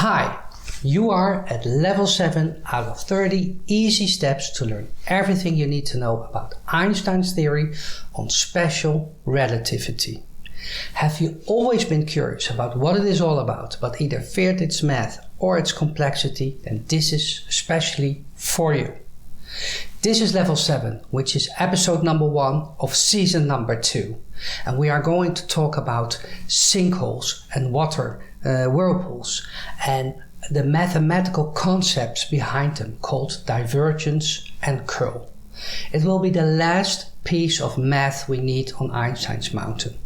Hi, you are at level 7 out of 30 easy steps to learn everything you need to know about Einstein's theory on special relativity. Have you always been curious about what it is all about, but either feared its math or its complexity? Then this is especially for you. This is level 7, which is episode number 1 of season number 2. And we are going to talk about sinkholes and water whirlpools and the mathematical concepts behind them called divergence and curl. It will be the last piece of math we need on Einstein's mountain.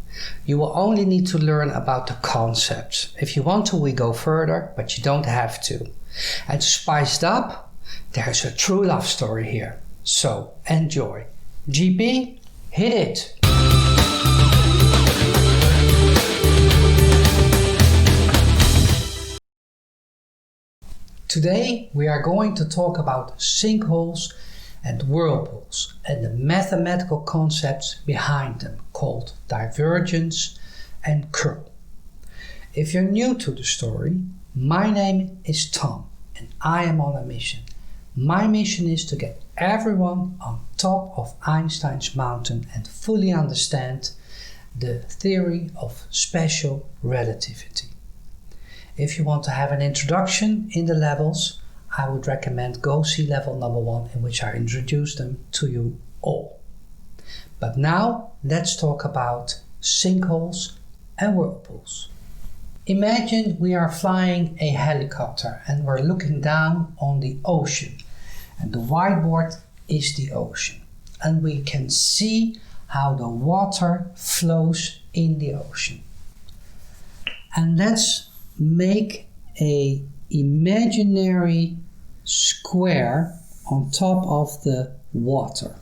You will only need to learn about the concepts. If you want to, we go further, but you don't have to. And to spice it up, there's a true love story here. So enjoy. GP, hit it! Today we are going to talk about sinkholes and whirlpools and the mathematical concepts behind them called divergence and curl. If you're new to the story, my name is Tom and I am on a mission. My mission is to get everyone on top of Einstein's mountain and fully understand the theory of special relativity. If you want to have an introduction in the levels, I would recommend go see level number 1, in which I introduce them to you all. But now let's talk about sinkholes and whirlpools. Imagine we are flying a helicopter and we're looking down on the ocean. And the whiteboard is the ocean. And we can see how the water flows in the ocean. And let's make an imaginary square on top of the water.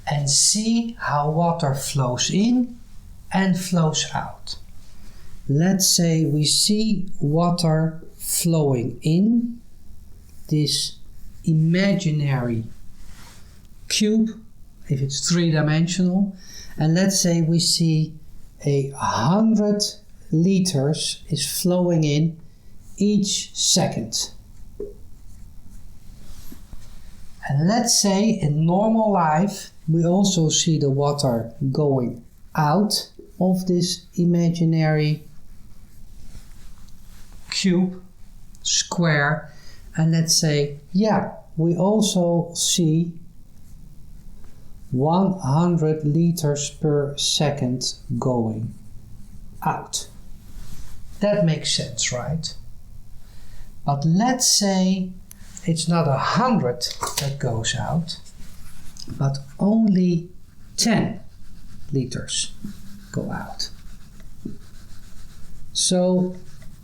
And see how water flows in and flows out. Let's say we see water flowing in this imaginary cube, if it's three-dimensional, and let's say we see 100 liters is flowing in each second. And let's say in normal life we also see the water going out of this imaginary cube, square, and let's say, we also see 100 liters per second going out. That makes sense, right? But let's say it's not 100 that goes out, but only 10 liters go out. So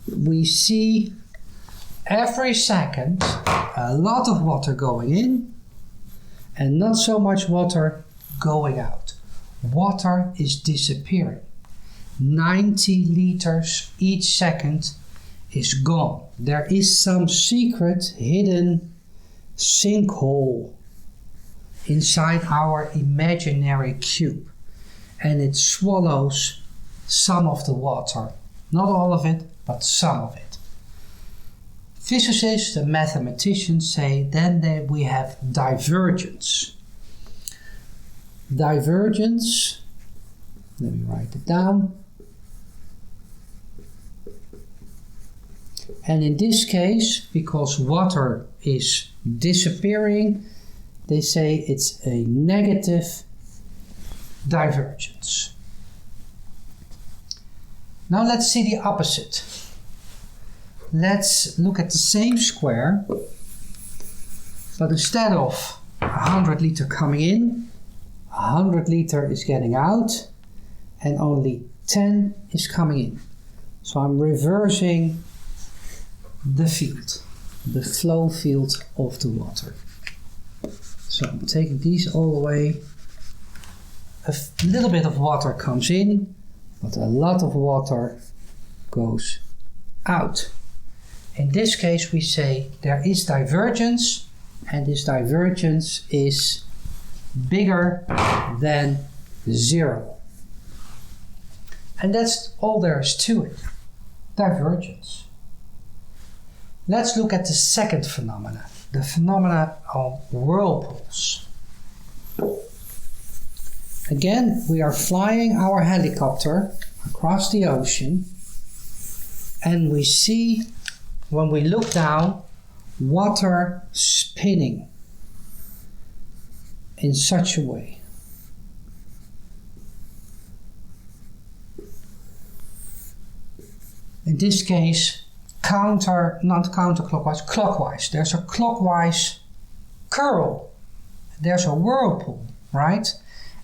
we see every second a lot of water going in and not so much water going out. Water is disappearing. 90 liters each second is gone. There is some secret hidden sinkhole inside our imaginary cube, and it swallows some of the water. Not all of it, but some of it. Physicists and mathematicians say then that we have divergence. Divergence, let me write it down. And in this case, because water is disappearing, they say it's a negative divergence. Now let's see the opposite. Let's look at the same square, but instead of 100 liter coming in, 100 liter is getting out and only 10 is coming in. So I'm reversing the field, the flow field of the water. So I'm taking these all the way. A little bit of water comes in, but a lot of water goes out. In this case we say there is divergence, and this divergence is bigger than 0. And that's all there is to it. Divergence. Let's look at the second phenomena, the phenomena of whirlpools. Again, we are flying our helicopter across the ocean, and we see, when we look down, water spinning in such a way. In this case, not counterclockwise, clockwise. There's a clockwise curl. There's a whirlpool, right?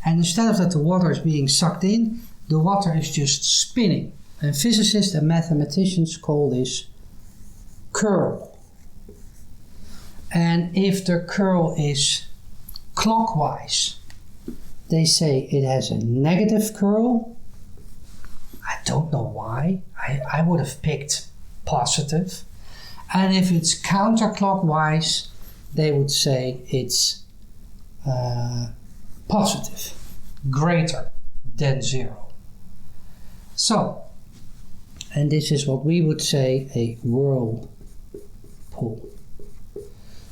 And instead of that the water is being sucked in, the water is just spinning. And physicists and mathematicians call this curl. And if the curl is clockwise, they say it has a negative curl. I don't know why. I would have picked positive. And if it's counterclockwise, they would say it's positive, greater than 0. So, and this is what we would say a whirlpool.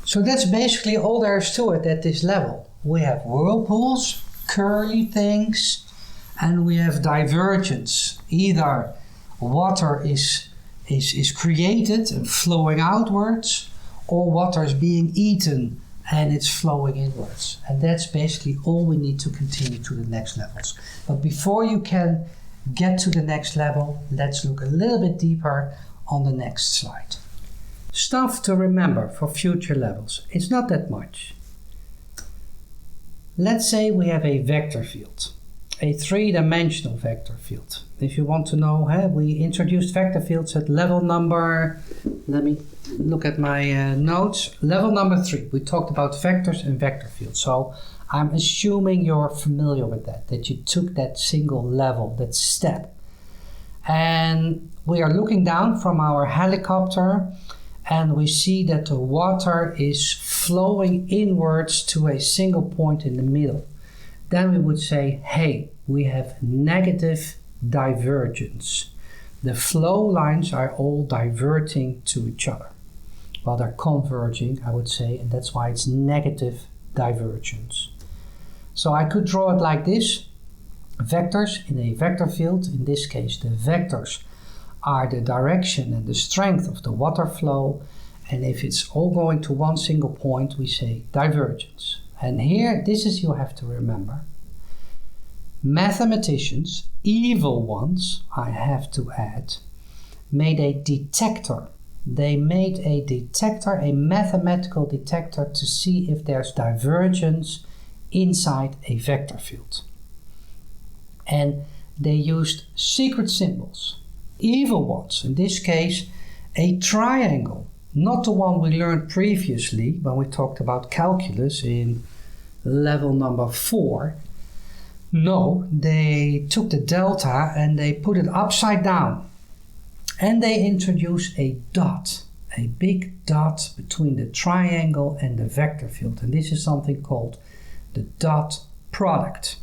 So that's basically all there is to it at this level. We have whirlpools, curly things, and we have divergence. Either water is created and flowing outwards, or water is being eaten and it's flowing inwards. And that's basically all we need to continue to the next levels. But before you can get to the next level, let's look a little bit deeper on the next slide. Stuff to remember for future levels. It's not that much. Let's say we have a vector field, a three-dimensional vector field. If you want to know, we introduced vector fields at level number, let me look at my notes, level number 3. We talked about vectors and vector fields. So I'm assuming you're familiar with that you took that single level, that step. And we are looking down from our helicopter, and we see that the water is flowing inwards to a single point in the middle. Then we would say, hey, we have negative divergence. The flow lines are all diverting to each other. Well, they're converging, I would say, and that's why it's negative divergence. So I could draw it like this. Vectors in a vector field, in this case the vectors are the direction and the strength of the water flow, and if it's all going to one single point, we say divergence. And here, this is you have to remember. Mathematicians, evil ones, I have to add, made a detector. They made a detector, a mathematical detector, to see if there's divergence inside a vector field. And they used secret symbols. Evil ones, in this case, a triangle. Not the one we learned previously when we talked about calculus in level number 4. No, they took the delta and they put it upside down. And they introduced a dot, a big dot between the triangle and the vector field. And this is something called the dot product.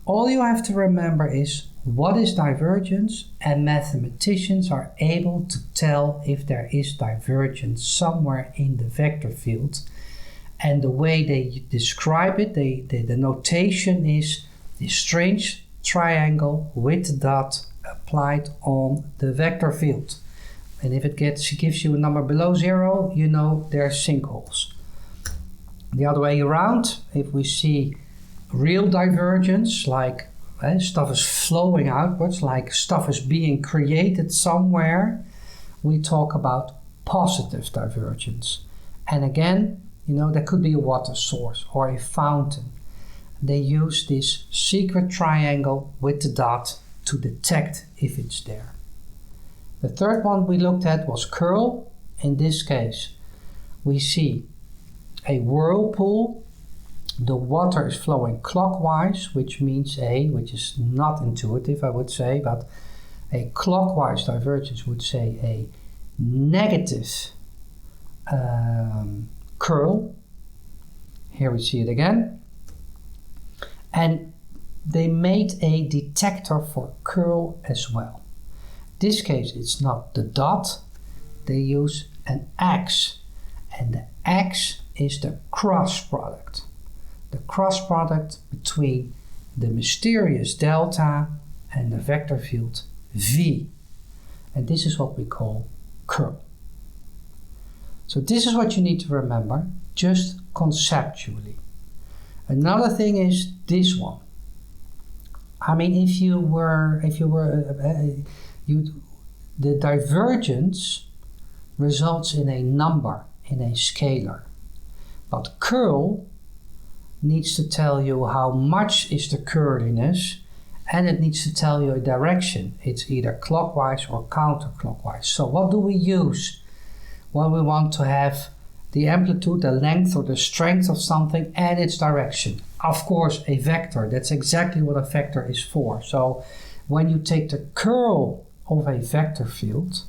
All you have to remember is what is divergence, and mathematicians are able to tell if there is divergence somewhere in the vector field. And the way they describe it, the notation is this strange triangle with the dot applied on the vector field. And if it gives you a number below 0, you know there's sinkholes. The other way around, if we see real divergence, like stuff is flowing outwards, like stuff is being created somewhere, we talk about positive divergence. And again, there could be a water source or a fountain. They use this secret triangle with the dot to detect if it's there. The third one we looked at was curl. In this case, we see a whirlpool. The water is flowing clockwise, which means which is not intuitive, I would say, but a clockwise divergence would say a negative curl. Here we see it again. And they made a detector for curl as well. In this case, it's not the dot. They use an x. And the x is the cross product. The cross product between the mysterious delta and the vector field v. And this is what we call curl. So this is what you need to remember, just conceptually. Another thing is this one. I mean, the divergence results in a number, in a scalar. But curl needs to tell you how much is the curliness, and it needs to tell you a direction. It's either clockwise or counterclockwise. So what do we use when we want to have the amplitude, the length or the strength of something and its direction? Of course, a vector. That's exactly what a vector is for. So when you take the curl of a vector field,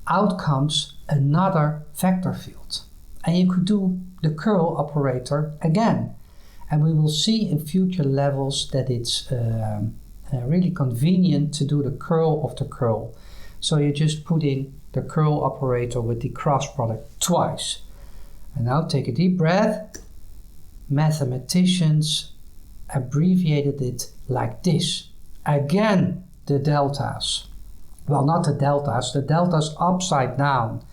out comes another vector field. And you could do the curl operator again. And we will see in future levels that it's really convenient to do the curl of the curl. So you just put in the curl operator with the cross product twice. And now take a deep breath. Mathematicians abbreviated it like this. Again, the deltas. Well, not the deltas upside down.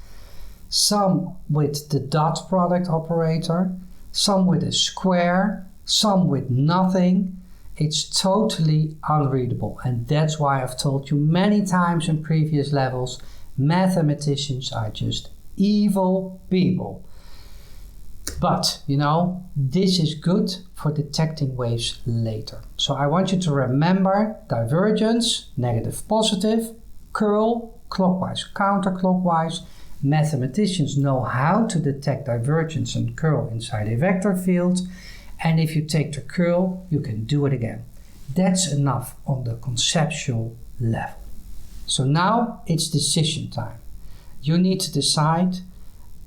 Some with the dot product operator, some with a square, some with nothing. It's totally unreadable, and that's why I've told you many times in previous levels, mathematicians are just evil people. But, this is good for detecting waves later. So I want you to remember divergence, negative, positive, curl, clockwise, counterclockwise. Mathematicians know how to detect divergence and curl inside a vector field. And if you take the curl, you can do it again. That's enough on the conceptual level. So now it's decision time. You need to decide,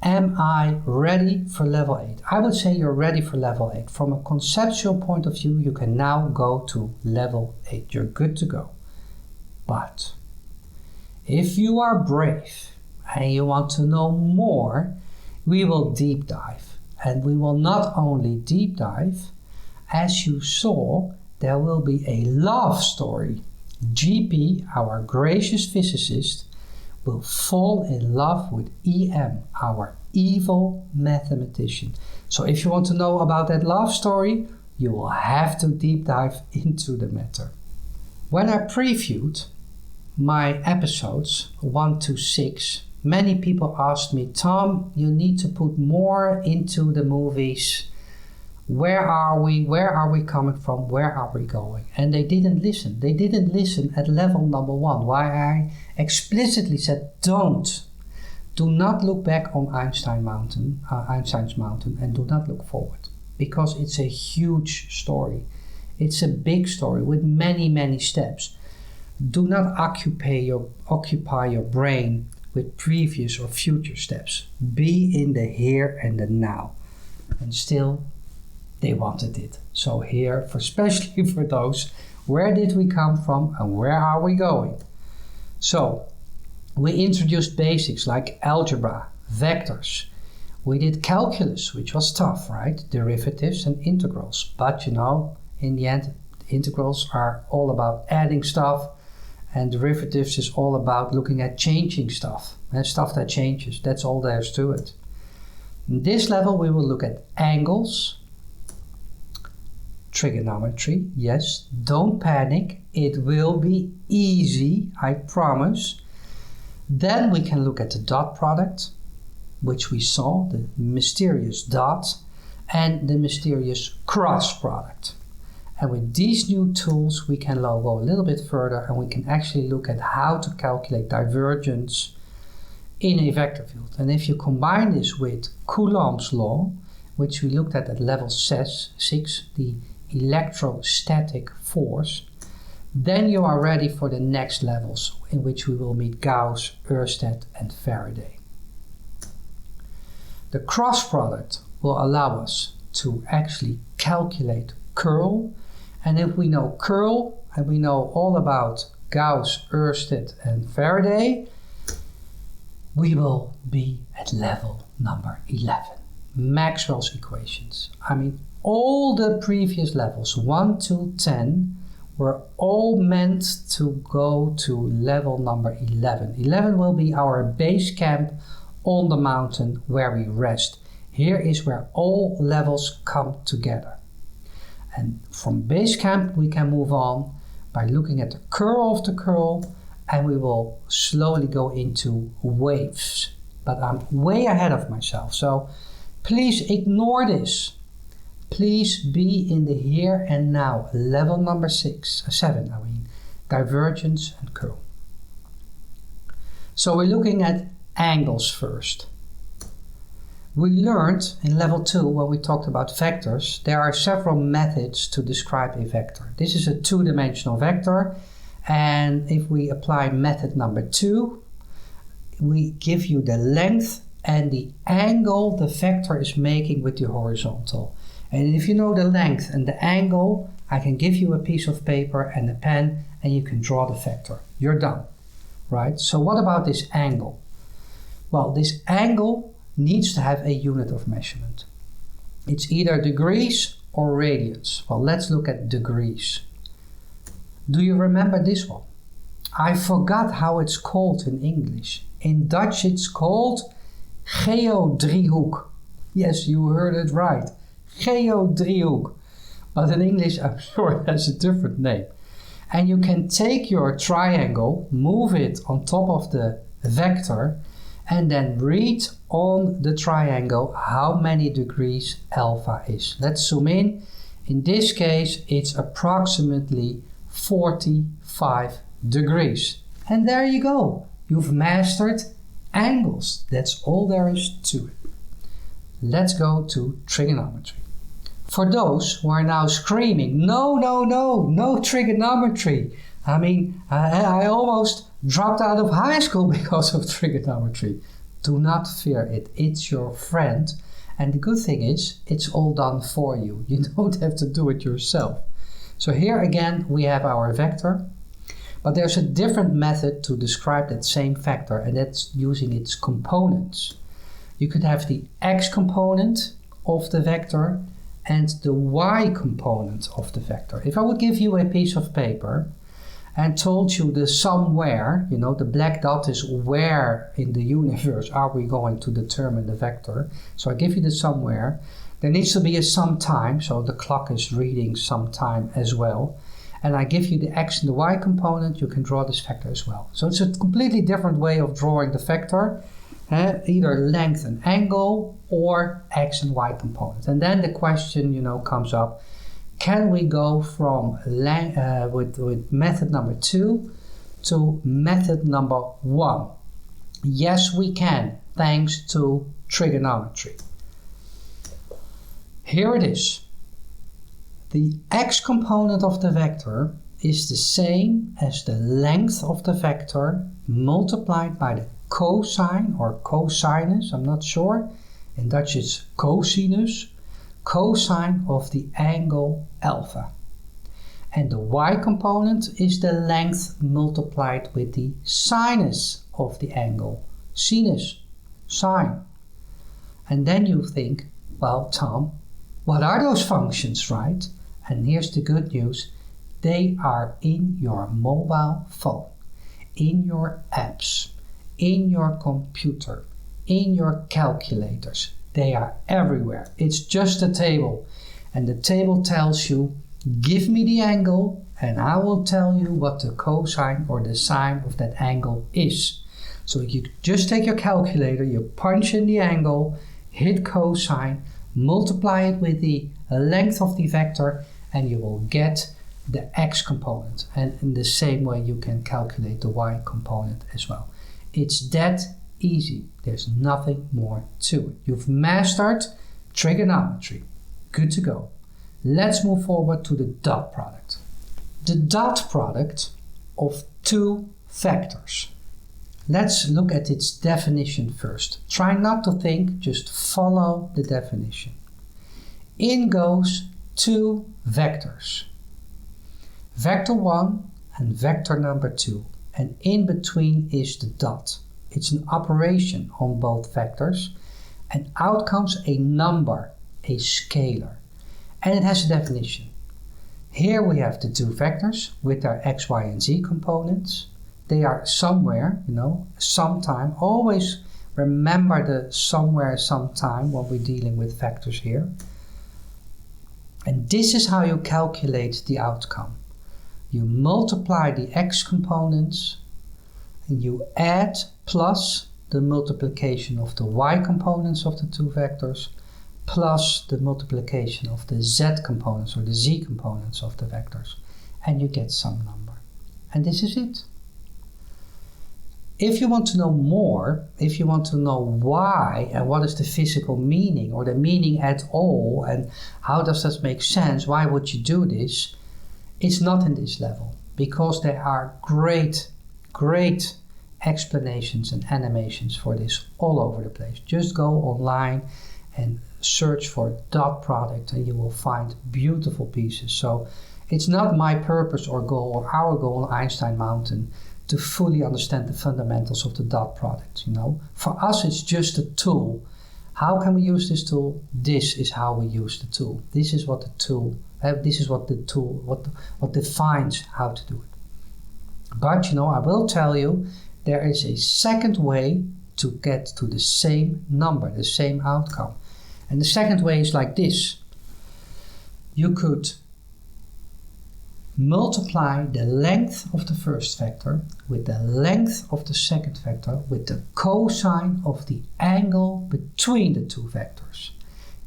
am I ready for level 8? I would say you're ready for level 8. From a conceptual point of view, you can now go to level 8. You're good to go. But if you are brave and you want to know more, we will deep dive. And we will not only deep dive, as you saw, there will be a love story. GP, our gracious physicist, will fall in love with EM, our evil mathematician. So if you want to know about that love story, you will have to deep dive into the matter. When I previewed my episodes 1 to 6, many people asked me, Tom, you need to put more into the movies. Where are we? Where are we coming from? Where are we going? And they didn't listen. They didn't listen at level number 1. Why I explicitly said, do not look back on Einstein's mountain, and do not look forward. Because it's a huge story. It's a big story with many, many steps. Do not occupy your brain with previous or future steps. Be in the here and the now. And still, they wanted it. So here, especially for those, where did we come from and where are we going? So, we introduced basics like algebra, vectors. We did calculus, which was tough, right? Derivatives and integrals. But in the end, integrals are all about adding stuff, and derivatives is all about looking at changing stuff and stuff that changes. That's all there is to it. In this level, we will look at angles, trigonometry. Yes, don't panic. It will be easy, I promise. Then we can look at the dot product, which we saw, the mysterious dot, and the mysterious cross product. And with these new tools, we can go a little bit further and we can actually look at how to calculate divergence in a vector field. And if you combine this with Coulomb's law, which we looked at level 6, the electrostatic force, then you are ready for the next levels in which we will meet Gauss, Ørsted and Faraday. The cross product will allow us to actually calculate curl. And if we know curl and we know all about Gauss, Ørsted and Faraday, we will be at level number 11. Maxwell's equations. I mean, all the previous levels, 1 to 10, were all meant to go to level number 11. 11 will be our base camp on the mountain where we rest. Here is where all levels come together. And from base camp we can move on by looking at the curl of the curl, and we will slowly go into waves. But I'm way ahead of myself, so please ignore this. Please be in the here and now, level number 7, divergence and curl. So we're looking at angles first. We learned in level 2, when we talked about vectors, there are several methods to describe a vector. This is a two-dimensional vector, and if we apply method number 2, we give you the length and the angle the vector is making with the horizontal. And if you know the length and the angle, I can give you a piece of paper and a pen and you can draw the vector. You're done, right? So what about this angle? Well, this angle needs to have a unit of measurement. It's either degrees or radians. Well, let's look at degrees. Do you remember this one? I forgot how it's called in English. In Dutch it's called geodriehoek. Yes, you heard it right. Geodriehoek. But in English I'm sure it has a different name. And you can take your triangle, move it on top of the vector, and then read on the triangle how many degrees alpha is. Let's zoom in. In this case, it's approximately 45 degrees. And there you go. You've mastered angles. That's all there is to it. Let's go to trigonometry. For those who are now screaming, no trigonometry. I mean, I almost dropped out of high school because of trigonometry. Do not fear it. It's your friend. And the good thing is, it's all done for you. You don't have to do it yourself. So here again, we have our vector. But there's a different method to describe that same vector, and that's using its components. You could have the x component of the vector and the y component of the vector. If I would give you a piece of paper and told you the somewhere, you know, the black dot is where in the universe are we going to determine the vector. So I give you the somewhere. There needs to be a some time, so the clock is reading some time as well. And I give you the x and the y component, you can draw this vector as well. So it's a completely different way of drawing the vector, either length and angle or x and y component. And then the question, you know, comes up, can we go from with method number 2 to method number 1? Yes, we can, thanks to trigonometry. Here it is. The x component of the vector is the same as the length of the vector multiplied by the cosine or cosinus, I'm not sure. In Dutch it's cosinus, cosine of the angle alpha. And the y component is the length multiplied with the sinus of the angle, sinus, sine. And then you think, well, Tom, what are those functions, right? And here's the good news. They are in your mobile phone, in your apps, in your computer, in your calculators. They are everywhere. It's just a table. And the table tells you, give me the angle and I will tell you what the cosine or the sine of that angle is. So you just take your calculator, you punch in the angle, hit cosine, multiply it with the length of the vector, and you will get the x component. And in the same way you can calculate the y component as well. It's that easy. There's nothing more to it. You've mastered trigonometry. Good to go. Let's move forward to the dot product. The dot product of two vectors. Let's look at its definition first. Try not to think, just follow the definition. In goes two vectors. Vector 1 and vector number 2. And in between is the dot. It's an operation on both vectors, and out comes a number, a scalar. And it has a definition. Here we have the two vectors with their x, y, and z components. They are somewhere, sometime. Always remember the somewhere, sometime when we're dealing with vectors here. And this is how you calculate the outcome. You multiply the x components and you add plus the multiplication of the y components of the two vectors plus the multiplication of the z components or the z components of the vectors, and you get some number. And this is it. If you want to know more, if you want to know why and what is the physical meaning or the meaning at all and how does this make sense, why would you do this, it's not in this level, because there are great explanations and animations for this all over the place. Just go online and search for dot product and you will find beautiful pieces. So it's not my purpose or goal or our goal on Einstein Mountain to fully understand the fundamentals of the dot product. For us it's just a tool. How can we use this tool? This is how we use the tool. This is what the tool what defines how to do it. But I will tell you, there is a second way to get to the same number, the same outcome. And the second way is like this. You could multiply the length of the first vector with the length of the second vector with the cosine of the angle between the two vectors.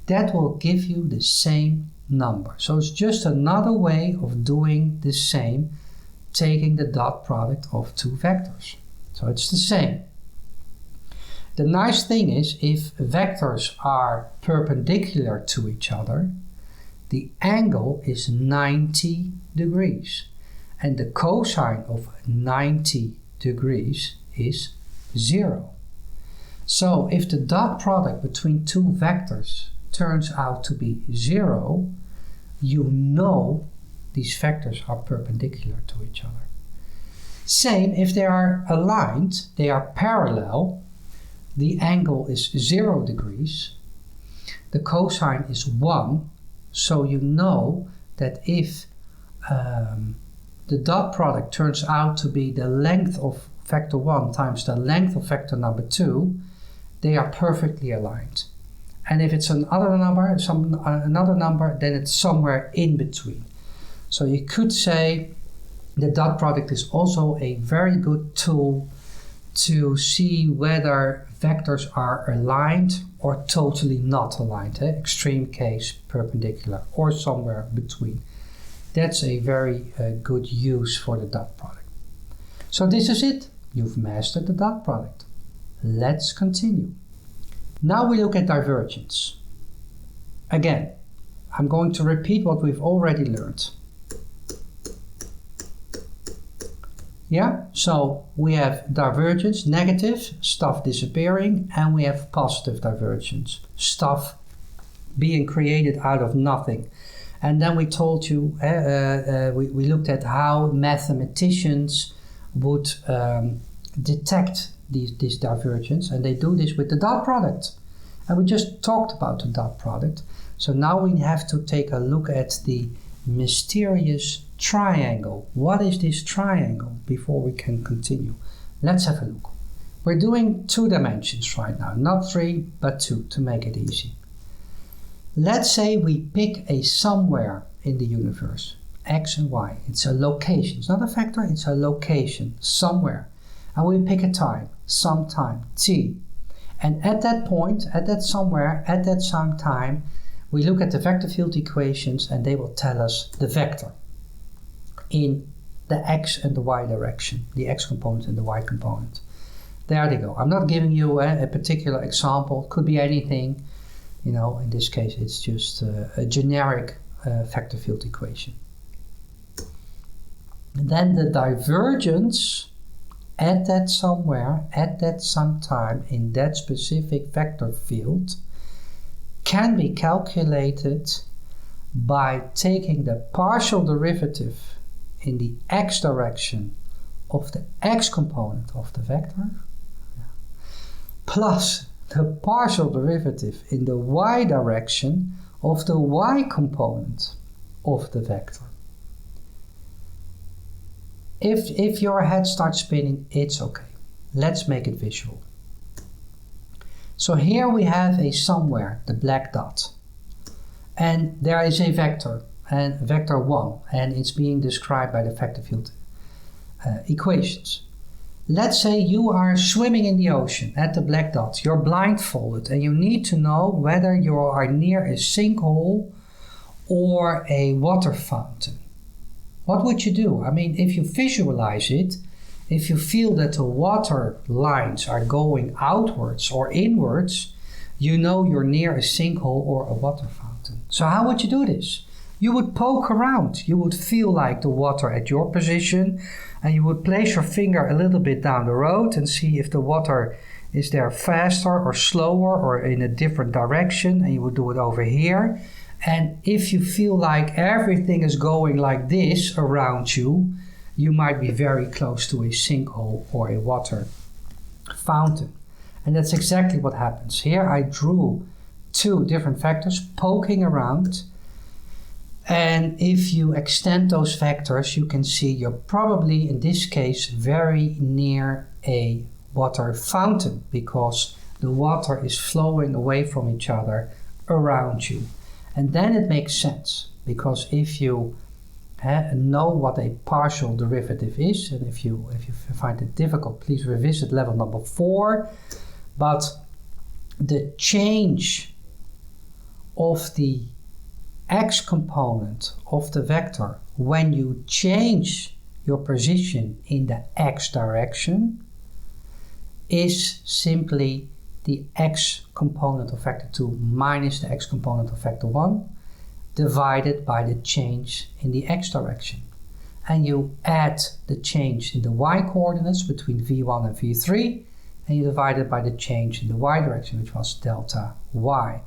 That will give you the same number. So it's just another way of doing the same, taking the dot product of two vectors. So it's the same. The nice thing is, if vectors are perpendicular to each other, the angle is 90 degrees. And the cosine of 90 degrees is 0. So if the dot product between two vectors turns out to be 0, these vectors are perpendicular to each other. Same if they are aligned, they are parallel, the angle is 0 degrees, the cosine is 1, so that if the dot product turns out to be the length of vector 1 times the length of vector number 2, they are perfectly aligned. And if it's another number, then it's somewhere in between. So you could say the dot product is also a very good tool to see whether vectors are aligned or totally not aligned. Extreme case, perpendicular, or somewhere between. That's a very good use for the dot product. So this is it. You've mastered the dot product. Let's continue. Now we look at divergence. Again, I'm going to repeat what we've already learned. Yeah, so we have divergence, negative, stuff disappearing, and we have positive divergence, stuff being created out of nothing. And then we told you, we looked at how mathematicians would detect this divergence, and they do this with the dot product. And we just talked about the dot product. So now we have to take a look at the mysterious triangle. What is this triangle before we can continue? Let's have a look. We're doing 2 dimensions right now, not 3, but 2 to make it easy. Let's say we pick a somewhere in the universe, x and y. It's a location. It's not a vector, it's a location, somewhere. And we pick a time, some time, t. And at that point, at that somewhere, at that some time, we look at the vector field equations and they will tell us the vector in the x and the y direction, the x component and the y component. There they go. I'm not giving you a particular example. It could be anything. In this case, it's just a generic vector field equation. And then the divergence at that somewhere, at that sometime in that specific vector field can be calculated by taking the partial derivative in the x direction of the x component of the vector. plus the partial derivative in the y direction of the y component of the vector. If your head starts spinning, it's okay. Let's make it visual. So here we have a somewhere, the black dot. And there is a vector, and vector 1, and it's being described by the vector field equations. Let's say you are swimming in the ocean at the black dot. You're blindfolded and you need to know whether you are near a sinkhole or a water fountain. What would you do? I mean, if you visualize it, if you feel that the water lines are going outwards or inwards, you know you're near a sinkhole or a water fountain. So how would you do this? You would poke around. You would feel like the water at your position, and you would place your finger a little bit down the road and see if the water is there faster or slower or in a different direction, and you would do it over here. And if you feel like everything is going like this around you, you might be very close to a sinkhole or a water fountain. And that's exactly what happens. Here I drew two different vectors poking around. And if you extend those vectors, you can see you're probably, in this case, very near a water fountain because the water is flowing away from each other around you. And then it makes sense, because if you know what a partial derivative is, and if you find it difficult, please revisit level number 4. But the change of the x component of the vector when you change your position in the x direction is simply the x component of vector 2 minus the x component of vector 1 divided by the change in the x direction. And you add the change in the y coordinates between v1 and v3, and you divide it by the change in the y direction, which was delta y.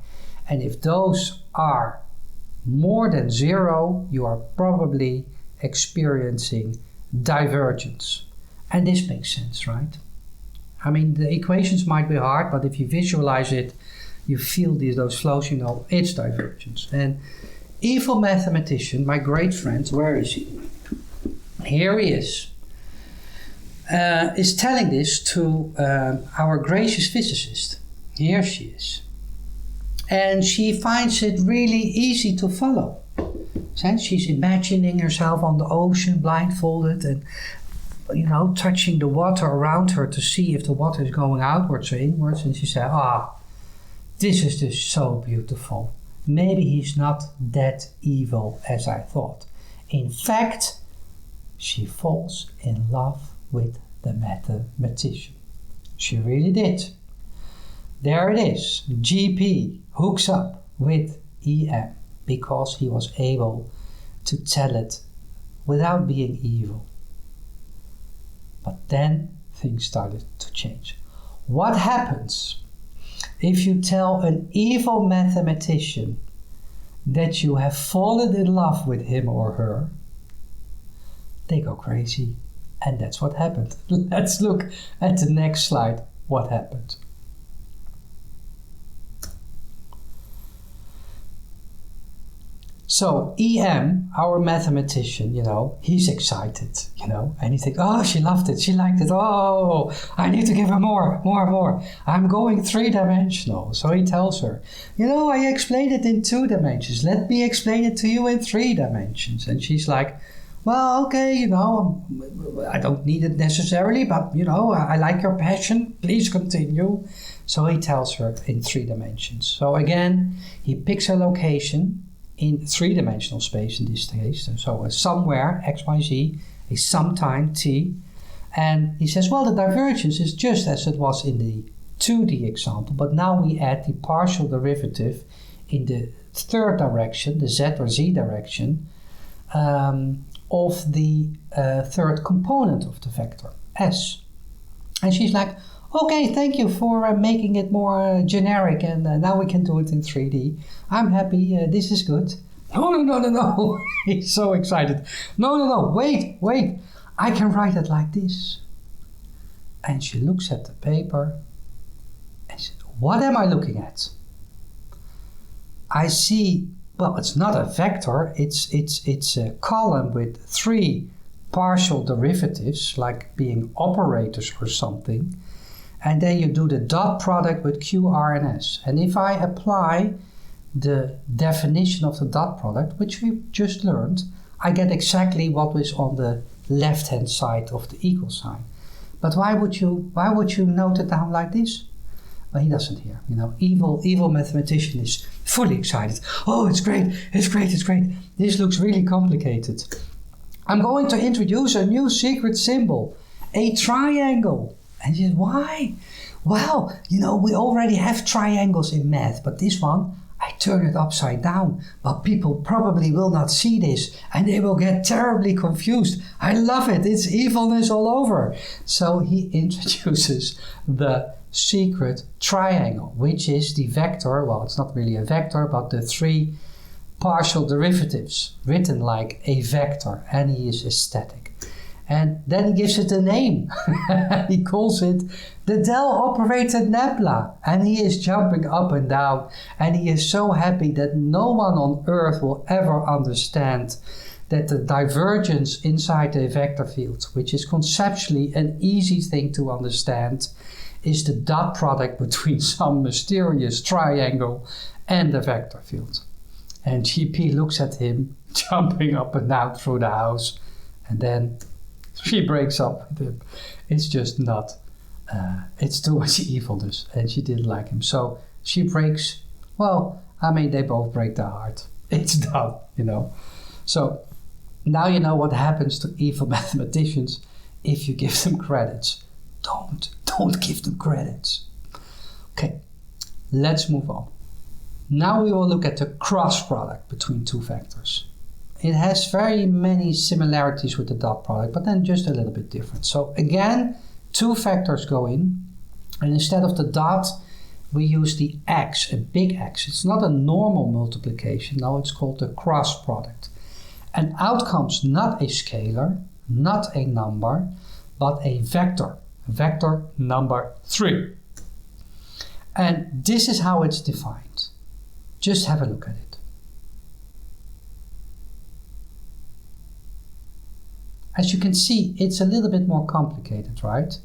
And if those are more than 0, you are probably experiencing divergence. And this makes sense, right? I mean, the equations might be hard, but if you visualize it, you feel those flows, you know, it's divergence. And evil mathematician, my great friend, where is he? Here he is telling this to our gracious physicist. Here she is. And she finds it really easy to follow. Since she's imagining herself on the ocean, blindfolded, and touching the water around her to see if the water is going outwards or inwards. And she said, this is just so beautiful. Maybe he's not that evil as I thought. In fact, she falls in love with the mathematician. She really did. There it is. GP hooks up with EM because he was able to tell it without being evil. But then things started to change. What happens if you tell an evil mathematician that you have fallen in love with him or her? They go crazy. And that's what happened. Let's look at the next slide. What happened? So EM, our mathematician, he's excited, and he thinks, oh, she loved it, she liked it, oh, I need to give her more. I'm going 3-dimensional. So he tells her, I explained it in 2 dimensions. Let me explain it to you in 3 dimensions. And she's like, well, okay, I don't need it necessarily, but, I like your passion. Please continue. So he tells her in 3 dimensions. So again, he picks a location in 3-dimensional space in this case. So somewhere, x, y, z, a sometime t. And he says, well, the divergence is just as it was in the 2D example, but now we add the partial derivative in the 3rd direction, the z or z direction, of the 3rd component of the vector, s. And she's like, okay, thank you for making it more generic, and now we can do it in 3D. I'm happy, this is good. No. He's so excited. No, wait. I can write it like this. And she looks at the paper, what am I looking at? I see, well, it's not a vector, it's a column with 3 partial derivatives, like being operators or something, and then you do the dot product with Q, R, and S. And if I apply the definition of the dot product, which we just learned, I get exactly what was on the left-hand side of the equal sign. But why would you note it down like this? Well, he doesn't hear. Evil mathematician is fully excited. Oh, it's great. This looks really complicated. I'm going to introduce a new secret symbol, a triangle. And he says, why? Well, we already have triangles in math, but this one, I turn it upside down, but people probably will not see this and they will get terribly confused. I love it. It's evilness all over. So he introduces the secret triangle, which is the vector. Well, it's not really a vector, but the 3 partial derivatives written like a vector, and he is aesthetic. And then he gives it a name. He calls it the Dell-operated nebula. And he is jumping up and down. And he is so happy that no one on Earth will ever understand that the divergence inside a vector field, which is conceptually an easy thing to understand, is the dot product between some mysterious triangle and the vector field. And GP looks at him, jumping up and down through the house. And then she breaks up with him. It's just not, it's too much evilness, and she didn't like him. So she breaks, they both break their heart. It's done, So now you know what happens to evil mathematicians if you give them credits. Don't give them credits. Okay, let's move on. Now we will look at the cross product between 2 vectors. It has very many similarities with the dot product, but then just a little bit different. So again, 2 vectors go in, and instead of the dot, we use the X, a big X. It's not a normal multiplication, no, it's called the cross product. And out comes not a scalar, not a number, but a vector number 3. And this is how it's defined. Just have a look at it. As you can see, it's a little bit more complicated, right?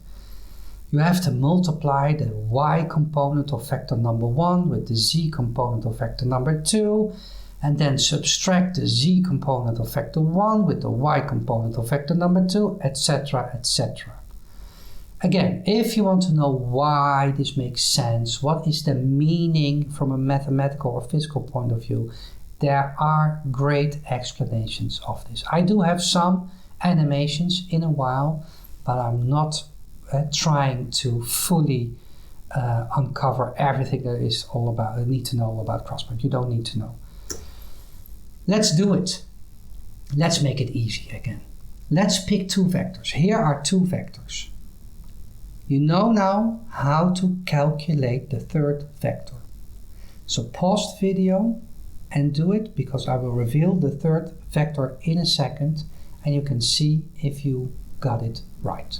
You have to multiply the y component of vector number 1 with the z component of vector number 2, and then subtract the z component of vector 1 with the y component of vector number 2, etc., etc. Again, if you want to know why this makes sense, what is the meaning from a mathematical or physical point of view, there are great explanations of this. I do have some animations in a while, but I'm not trying to fully uncover everything there is all about. I need to know about cross product. You don't need to know. Let's do it. Let's make it easy again. Let's pick 2 vectors. Here are 2 vectors. You know now how to calculate the 3rd vector. So pause the video and do it, because I will reveal the 3rd vector in a second, and you can see if you got it right.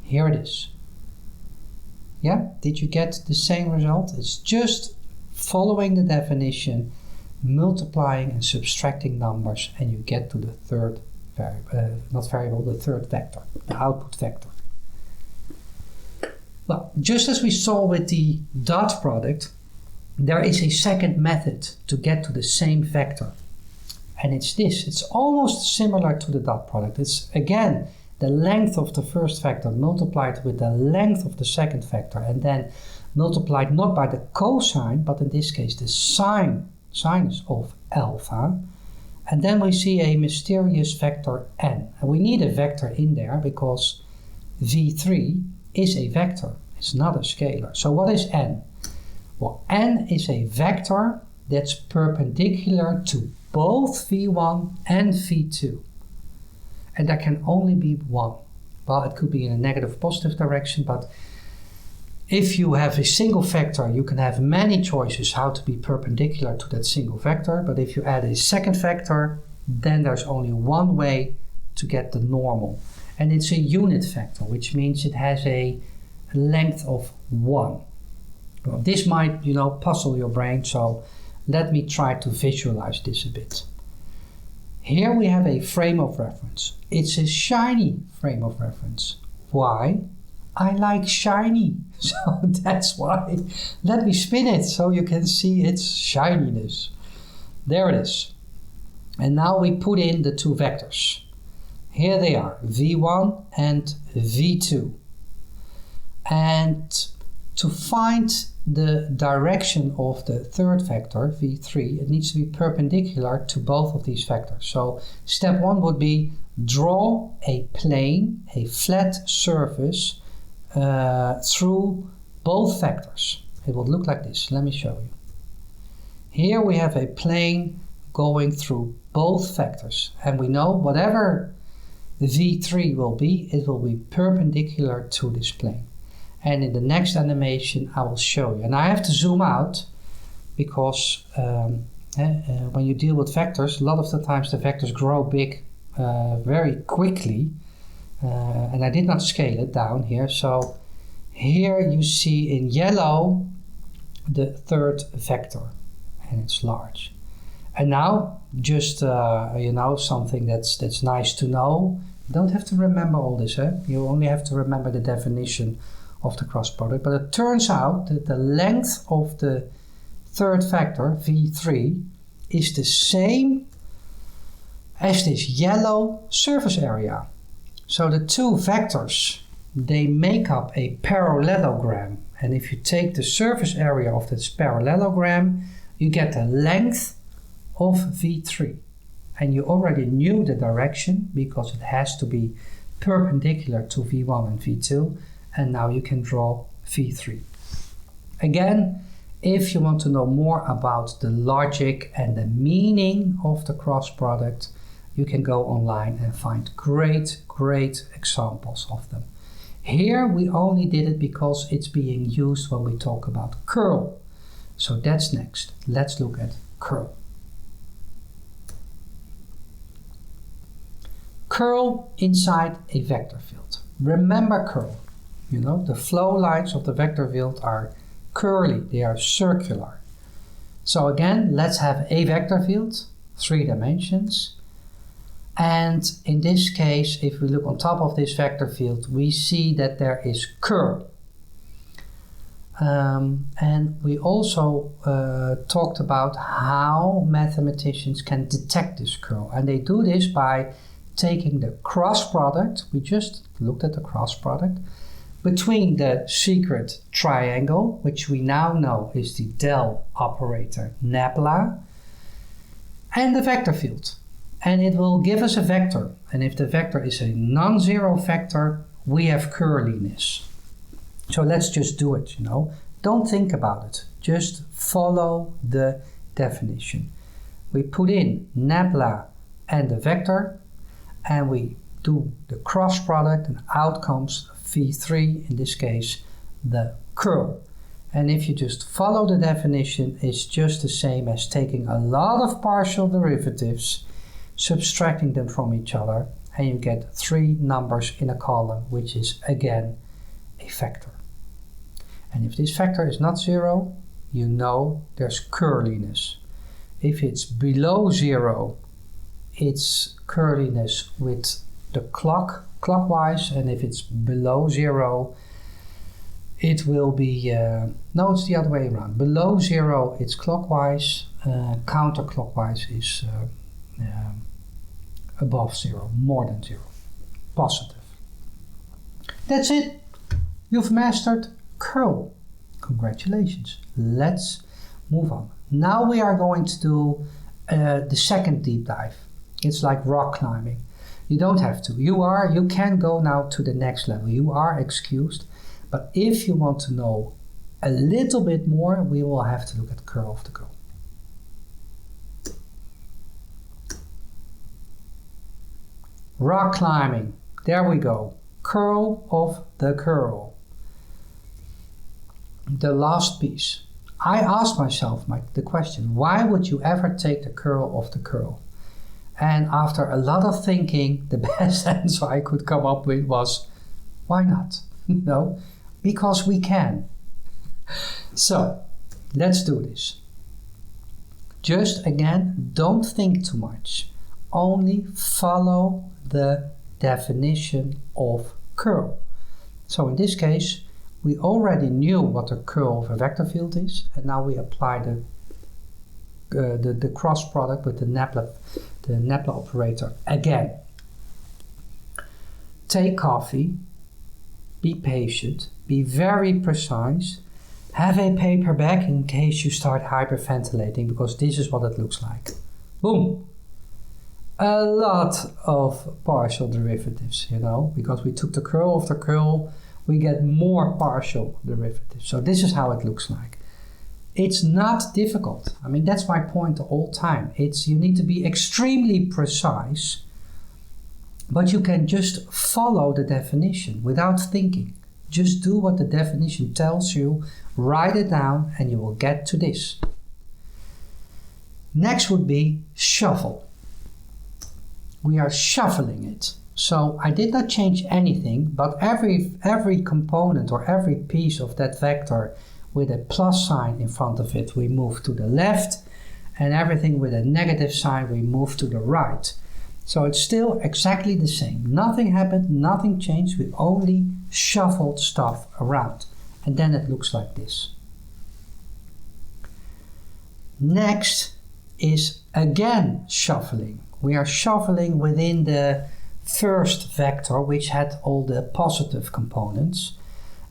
Here it is. Yeah, did you get the same result? It's just following the definition, multiplying and subtracting numbers, and you get to the 3rd the 3rd vector, the output vector. Well, just as we saw with the dot product, there is a second method to get to the same vector. And it's this. It's almost similar to the dot product. It's, again, the length of the first vector multiplied with the length of the second vector, and then multiplied not by the cosine, but in this case the sinus of alpha. And then we see a mysterious vector n. And we need a vector in there because v3 is a vector. It's not a scalar. So what is n? Well, n is a vector that's perpendicular to both v1 and v2. And there can only be one. Well, it could be in a negative positive direction, but if you have a single vector, you can have many choices how to be perpendicular to that single vector. But if you add a second vector, then there's only one way to get the normal. And it's a unit vector, which means it has a length of 1. Well, this might, puzzle your brain, so let me try to visualize this a bit. Here we have a frame of reference. It's a shiny frame of reference. Why? I like shiny, so that's why. Let me spin it so you can see its shininess. There it is. And now we put in the two vectors. Here they are, v1 and v2. And to find the direction of the third vector, v3, it needs to be perpendicular to both of these vectors. So step 1 would be draw a plane, a flat surface through both vectors. It will look like this. Let me show you. Here we have a plane going through both vectors, and we know whatever v3 will be, it will be perpendicular to this plane. And in the next animation I will show you. And I have to zoom out because when you deal with vectors, a lot of the times the vectors grow big very quickly. And I did not scale it down here. So here you see in yellow the third vector, and it's large. And now just something that's nice to know. You don't have to remember all this. You only have to remember the definition of the cross product. But it turns out that the length of the third vector, v3, is the same as this yellow surface area. So the two vectors, they make up a parallelogram. And if you take the surface area of this parallelogram, you get the length of v3. And you already knew the direction because it has to be perpendicular to v1 and v2. And now you can draw v3. Again, if you want to know more about the logic and the meaning of the cross product, you can go online and find great examples of them. Here we only did it because it's being used when we talk about curl. So that's next. Let's look at curl. Curl inside a vector field. Remember curl. The flow lines of the vector field are curly, they are circular. So again, let's have a vector field, 3 dimensions. And in this case, if we look on top of this vector field, we see that there is curl. And we also talked about how mathematicians can detect this curl. And they do this by taking the cross product, we just looked at the cross product, between the secret triangle, which we now know is the del operator nabla, and the vector field. And it will give us a vector. And if the vector is a non-zero vector, we have curliness. So let's just do it, Don't think about it. Just follow the definition. We put in nabla and the vector, and we do the cross product, and out comes v3, in this case, the curl. And if you just follow the definition, it's just the same as taking a lot of partial derivatives, subtracting them from each other, and you get 3 numbers in a column, which is again a vector. And if this vector is not 0, you know there's curliness. If it's below 0, it's curliness with the clockwise, and if it's below 0, it will be, no, it's the other way around. Below 0, it's clockwise, counterclockwise is above 0, more than 0, positive. That's it. You've mastered curl. Congratulations. Let's move on. Now we are going to do the second deep dive. It's like rock climbing. You don't have to. You can go now to the next level. You are excused. But if you want to know a little bit more, we will have to look at curl of the curl. Rock climbing. There we go. Curl of the curl. The last piece. I asked myself the question, why would you ever take the curl of the curl? And after a lot of thinking, the best answer I could come up with was, why not? because we can. So, let's do this. Just again, don't think too much. Only follow the definition of curl. So in this case, we already knew what the curl of a vector field is, and now we apply the cross product with the Nabla operator again. Take coffee, be patient, be very precise, have a paper bag in case you start hyperventilating, because this is what it looks like. Boom! A lot of partial derivatives, because we took the curl of the curl, we get more partial derivatives. So this is how it looks like. It's not difficult. I mean, that's my point the whole time. You need to be extremely precise, but you can just follow the definition without thinking. Just do what the definition tells you, write it down, and you will get to this. Next would be shuffle. We are shuffling it. So I did not change anything, but every component or every piece of that vector with a plus sign in front of it, we move to the left, and everything with a negative sign, we move to the right. So it's still exactly the same. Nothing happened, nothing changed, we only shuffled stuff around. And then it looks like this. Next is again shuffling. We are shuffling within the first vector, which had all the positive components,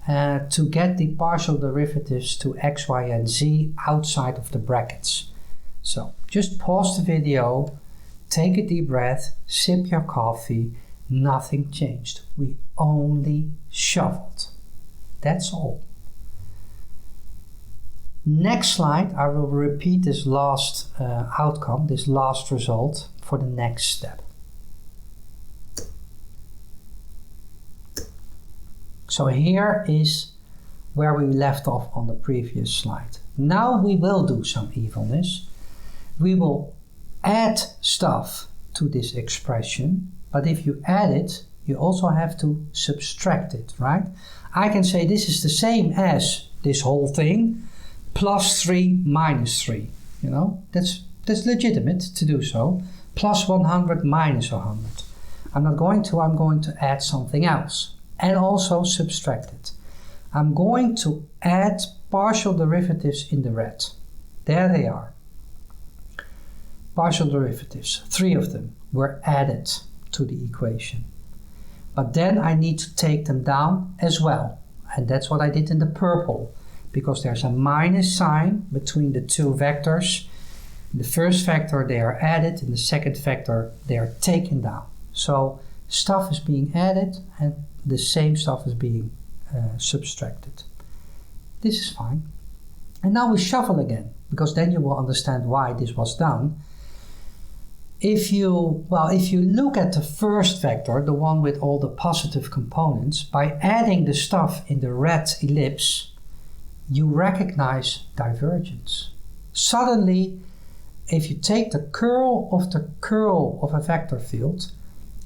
to get the partial derivatives to x, y, and z outside of the brackets. So just pause the video, take a deep breath, sip your coffee. Nothing changed. We only shuffled. That's all. Next slide, I will repeat this last outcome, this last result for the next step. So here is where we left off on the previous slide. Now we will do some evilness. We will add stuff to this expression, but if you add it, you also have to subtract it, right? I can say this is the same as this whole thing, plus 3 minus 3. That's legitimate to do so. Plus 100 minus 100. I'm going to add something else and also subtract it. I'm going to add partial derivatives in the red. There they are. Partial derivatives, 3 of them were added to the equation. But then I need to take them down as well. And that's what I did in the purple, because there's a minus sign between the two vectors. In the first vector they are added, in the second vector they are taken down. So stuff is being added and the same stuff is being subtracted. This is fine. And now we shuffle again, because then you will understand why this was done. If you look at the first vector, the one with all the positive components, by adding the stuff in the red ellipse, you recognize divergence. Suddenly, if you take the curl of a vector field,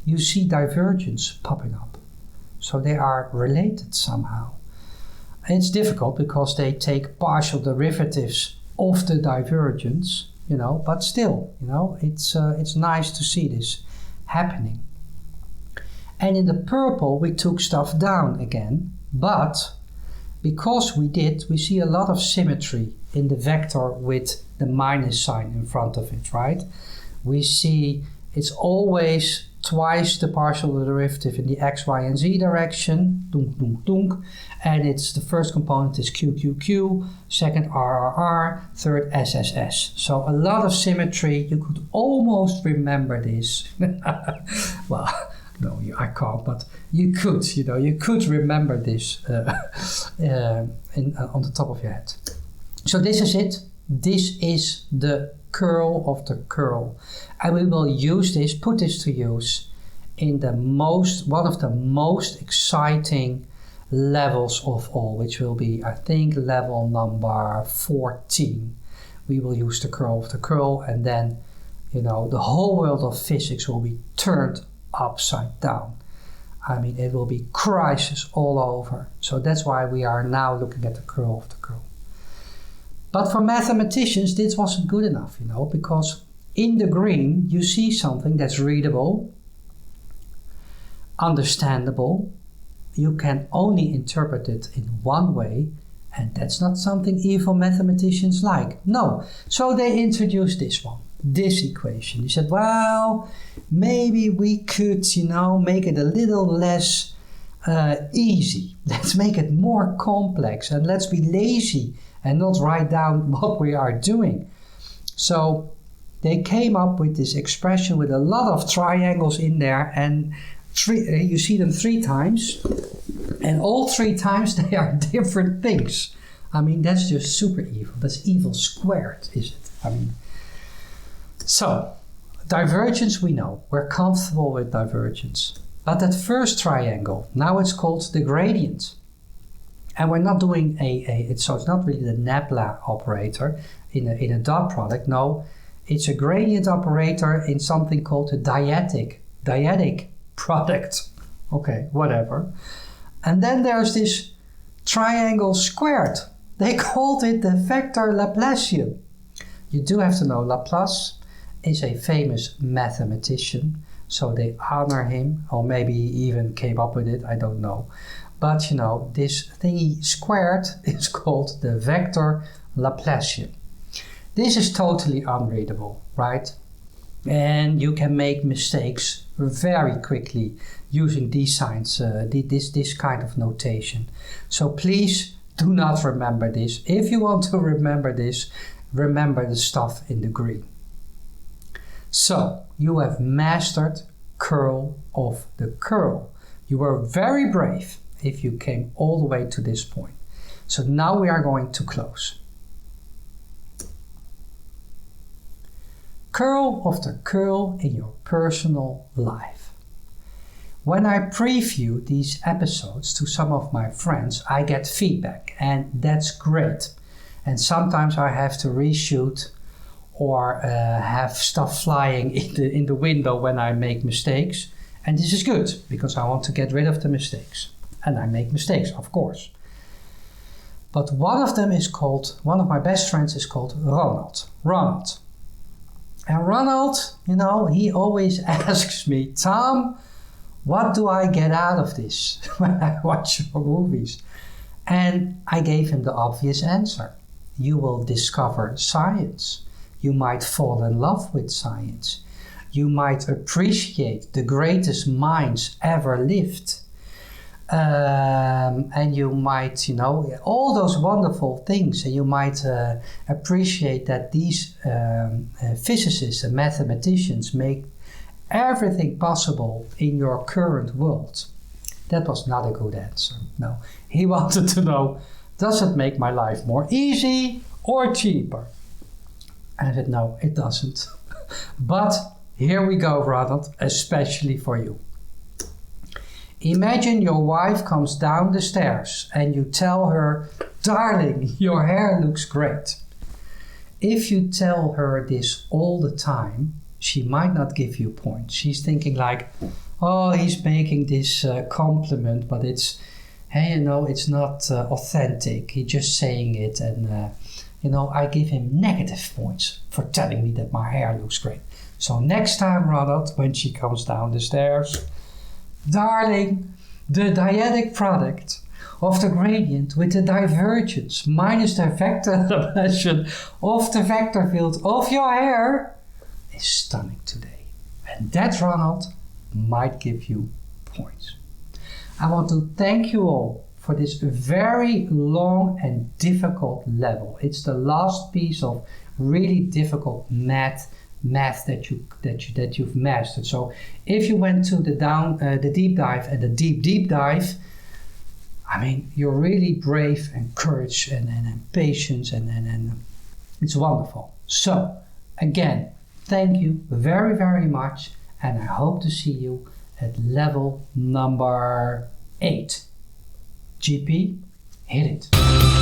you see divergence popping up. So they are related somehow. It's difficult because they take partial derivatives of the divergence, but still, it's nice to see this happening. And in the purple, we took stuff down again, but because we see a lot of symmetry in the vector with the minus sign in front of it, right? We see it's always twice the partial derivative in the x, y, and z direction, dunk, dunk, dunk, and it's the first component is q, q, q, second r, r, r, third s, s, s. So a lot of symmetry. You could almost remember this. Well, no, I can't, but you could, you could remember this on the top of your head. So this is it. This is the curl of the curl. And we will put this to use in one of the most exciting levels of all, which will be, I think, level number 14. We will use the curl of the curl, and then, the whole world of physics will be turned upside down. I mean, it will be crisis all over. So that's why we are now looking at the curl of the curl. But for mathematicians, this wasn't good enough, because in the green, you see something that's readable, understandable. You can only interpret it in one way, and that's not something evil mathematicians like. No. So they introduced this equation. He said, well, maybe we could, make it a little less easy. Let's make it more complex, and let's be lazy and not write down what we are doing. So they came up with this expression with a lot of triangles in there, and you see them 3 times, and all 3 times they are different things. I mean, that's just super evil. That's evil squared, is it? I mean, so divergence we know. We're comfortable with divergence. But that first triangle, now it's called the gradient. And we're not doing so it's not really the Nabla operator in a dot product. No, it's a gradient operator in something called a dyadic product. Okay, whatever. And then there's this triangle squared. They called it the vector Laplacian. You do have to know Laplace is a famous mathematician, so they honor him, or maybe he even came up with it, I don't know. But this thingy squared is called the vector Laplacian. This is totally unreadable, right? And you can make mistakes very quickly using these signs, this kind of notation. So please do not remember this. If you want to remember this, remember the stuff in the green. So you have mastered curl of the curl. You were very brave if you came all the way to this point. So now we are going to close. Curl of the curl in your personal life. When I preview these episodes to some of my friends, I get feedback, and that's great. And sometimes I have to reshoot or have stuff flying in the window when I make mistakes. And this is good, because I want to get rid of the mistakes. And I make mistakes, of course. But one of my best friends is called Ronald. And Ronald, he always asks me, Tom, what do I get out of this when I watch your movies? And I gave him the obvious answer. You will discover science. You might fall in love with science. You might appreciate the greatest minds ever lived. And you might, all those wonderful things. And you might appreciate that these physicists and mathematicians make everything possible in your current world. That was not a good answer. No, he wanted to know, does it make my life more easy or cheaper? And I said, no, it doesn't. But here we go, Ronald, especially for you. Imagine your wife comes down the stairs and you tell her, darling, your hair looks great. If you tell her this all the time, she might not give you points. She's thinking like, oh, he's making this compliment, but it's not authentic. He's just saying it, and I give him negative points for telling me that my hair looks great. So next time, Ronald, when she comes down the stairs, darling, the dyadic product of the gradient with the divergence minus the vector Laplacian of the vector field of your hair is stunning today. And that, Ronald, might give you points. I want to thank you all for this very long and difficult level. It's the last piece of really difficult math that you've mastered. So if you went to the deep dive and the deep dive, I mean, you're really brave and courage and patience and it's wonderful. So again, thank you very, very much, and I hope to see you at level number 8. GP, hit it.